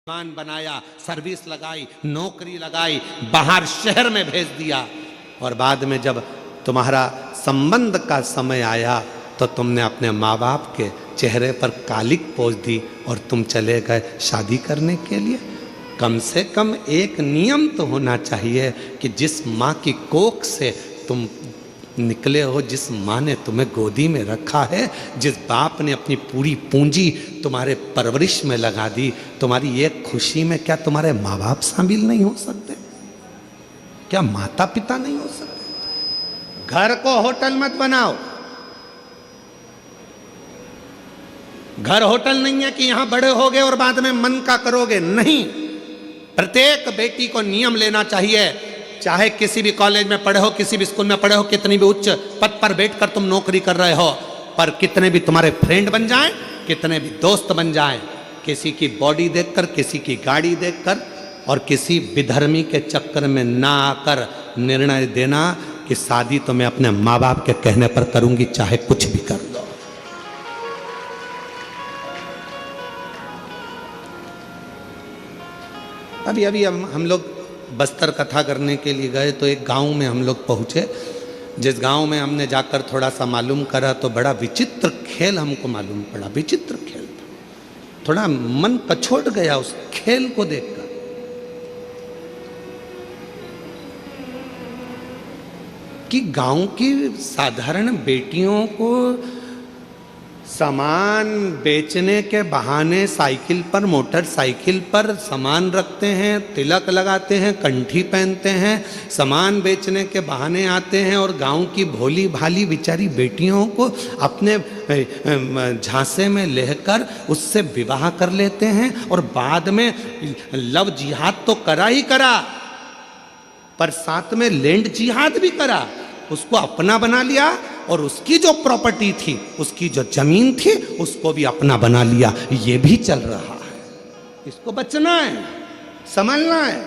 मान बनाया, सर्विस लगाई, नौकरी लगाई, बाहर शहर में भेज दिया, और बाद में जब तुम्हारा संबंध का समय आया तो तुमने अपने माँ बाप के चेहरे पर कालिक पोंछ दी और तुम चले गए शादी करने के लिए। कम से कम एक नियम तो होना चाहिए कि जिस माँ की कोख से तुम निकले हो, जिस माँ ने तुम्हें गोदी में रखा है, जिस बाप ने अपनी पूरी पूंजी तुम्हारे परवरिश में लगा दी, तुम्हारी एक खुशी में क्या तुम्हारे माँ बाप शामिल नहीं हो सकते? क्या माता पिता नहीं हो सकते? घर को होटल मत बनाओ। घर होटल नहीं है कि यहां बड़े होगे और बाद में मन का करोगे, नहीं। प्रत्येक बेटी को नियम लेना चाहिए, चाहे किसी भी कॉलेज में पढ़े हो, किसी भी स्कूल में पढ़े हो, कितनी भी उच्च पद पर बैठकर तुम नौकरी कर रहे हो, पर कितने भी तुम्हारे फ्रेंड बन जाएं, कितने भी दोस्त बन जाएं, किसी की बॉडी देखकर, किसी की गाड़ी देखकर और किसी विधर्मी के चक्कर में ना आकर निर्णय देना कि शादी तो मैं अपने माँ बाप के कहने पर करूंगी, चाहे कुछ भी कर दो। अभी हम लोग बस्तर कथा करने के लिए गए तो एक गांव में हम लोग पहुंचे, जिस गांव में हमने जाकर थोड़ा सा मालूम करा तो बड़ा विचित्र खेल हमको मालूम पड़ा। विचित्र खेल था, थोड़ा मन पछोट गया उस खेल को देखकर। कि गांव की साधारण बेटियों को सामान बेचने के बहाने साइकिल पर, मोटरसाइकिल पर सामान रखते हैं, तिलक लगाते हैं, कंठी पहनते हैं, सामान बेचने के बहाने आते हैं और गांव की भोली भाली बेचारी बेटियों को अपने झांसे में लेकर उससे विवाह कर लेते हैं, और बाद में लव जिहाद तो करा ही करा, पर साथ में लैंड जिहाद भी करा, उसको अपना बना लिया, और उसकी जो प्रॉपर्टी थी, उसकी जो जमीन थी, उसको भी अपना बना लिया। ये भी चल रहा है। इसको बचना है, संभलना है।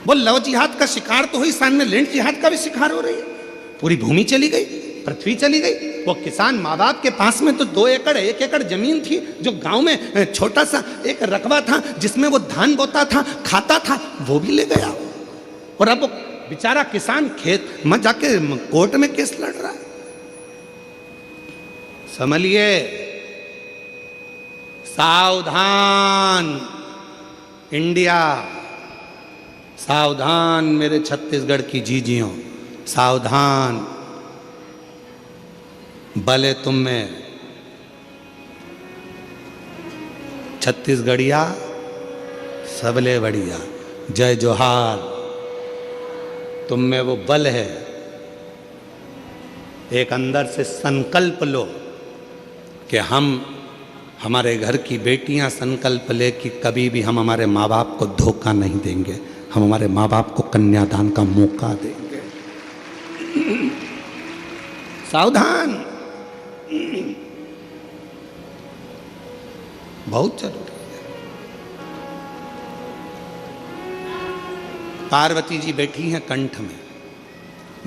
वो लव जिहाद का शिकार तो हुई, सामने लैंड जिहाद का भी शिकार हो रही है। पूरी भूमि चली गई, पृथ्वी चली गई। वो किसान माँ बाप के पास में तो 2 एकड़ 1 एकड़ जमीन थी, जो गांव में छोटा सा एक रकबा था जिसमें वो धान बोता था, खाता था, वो भी ले गया। और अब वो बेचारा किसान खेत में जाके कोर्ट में केस लड़ रहा है। समझिए, सावधान इंडिया, सावधान मेरे छत्तीसगढ़ की जीजियों, सावधान। भले तुम में छत्तीसगढ़िया सबले बढ़िया, जय जोहार। तुम में वो बल है, एक अंदर से संकल्प लो कि हम, हमारे घर की बेटियां संकल्प ले कि कभी भी हम हमारे माँ बाप को धोखा नहीं देंगे, हम हमारे माँ बाप को कन्यादान का मौका देंगे। सावधान, बहुत जरूरी है। पार्वती जी बैठी हैं कंठ में,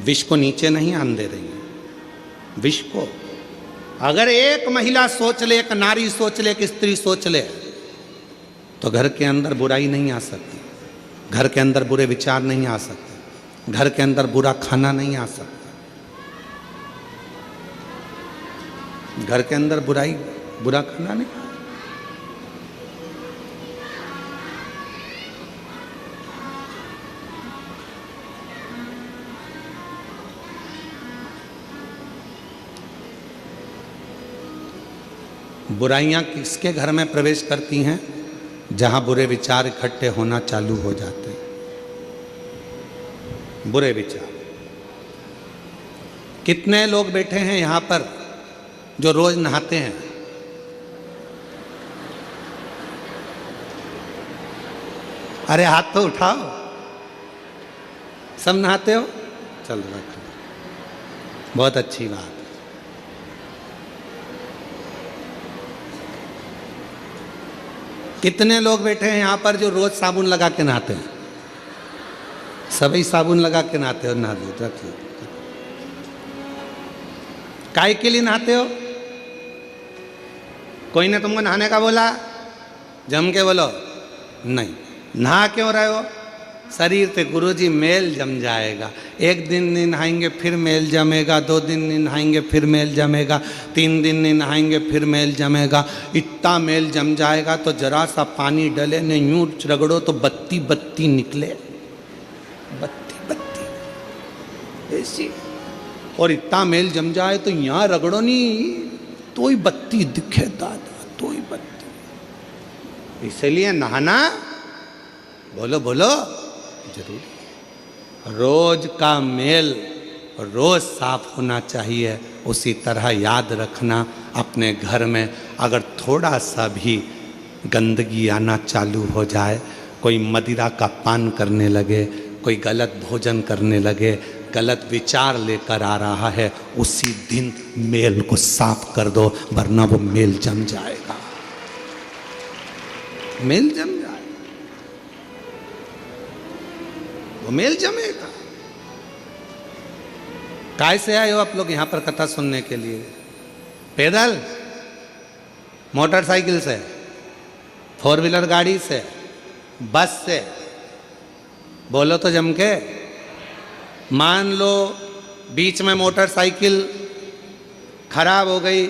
विष को नीचे नहीं आने दे रही हैं। विष को अगर एक महिला सोच ले, एक नारी सोच ले, एक स्त्री सोच ले, तो घर के अंदर बुराई नहीं आ सकती, घर के अंदर बुरे विचार नहीं आ सकते, घर के अंदर बुरा खाना नहीं आ सकता, घर के अंदर बुरा खाना नहीं। बुराइयां किसके घर में प्रवेश करती हैं? जहां बुरे विचार इकट्ठे होना चालू हो जाते हैं। बुरे विचार। कितने लोग बैठे हैं यहां पर जो रोज नहाते हैं? अरे हाथ तो उठाओ। सब नहाते हो? चलो रखो, बहुत अच्छी बात। कितने लोग बैठे हैं यहाँ पर जो रोज साबुन लगा के नहाते हैं? सभी साबुन लगा के नहाते हो? नहा दो, रखिए। काय के लिए नहाते हो? कोई ने तुमको नहाने का बोला? जम के बोलो नहीं। नहा क्यों रहे हो? शरीर पे गुरुजी मेल जम जाएगा। एक दिन नहीं नहाएंगे फिर मेल जमेगा, 2 दिन नहीं नहाएंगे फिर मेल जमेगा, 3 दिन नहीं नहाएंगे फिर मेल जमेगा। इतना मेल जम जाएगा तो जरा सा पानी डले ने यूं रगड़ो तो बत्ती बत्ती निकले, बत्ती बत्ती ऐसी। और इतना मेल जम जाए तो यहाँ रगड़ो नहीं तो ही बत्ती दिखे दादा, तो ही बत्ती। इसलिए नहाना बोलो बोलो जरूर। रोज का मेल रोज साफ होना चाहिए। उसी तरह याद रखना, अपने घर में अगर थोड़ा सा भी गंदगी आना चालू हो जाए, कोई मदिरा का पान करने लगे, कोई गलत भोजन करने लगे, गलत विचार लेकर आ रहा है, उसी दिन मेल को साफ कर दो, वरना वो मेल जम जाएगा, मेल जम जाएगा, वो मेल जमेगा। काय से आए हो आप लोग यहाँ पर कथा सुनने के लिए? पैदल, मोटरसाइकिल से, 4 व्हीलर गाड़ी से, बस से? बोलो तो जम के। मान लो बीच में मोटरसाइकिल खराब हो गई,